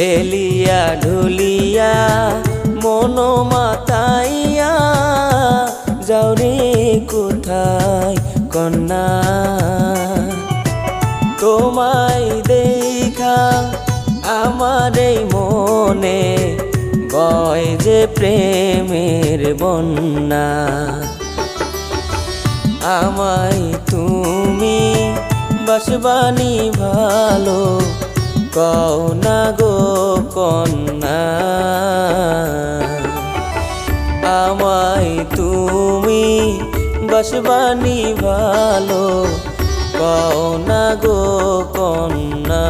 হেলিয়া ঢুলিয়া মন মাতাইয়া যাওরে কোথায় কন্যা তোমায় দেখা আমার এই মনে বয় যে প্রেমের বন্যা আমায় তুমি বাসবানি ভালো কও না গো কন্যা আমায় তুমি বাসবানি ভালো কও না গো কন্যা।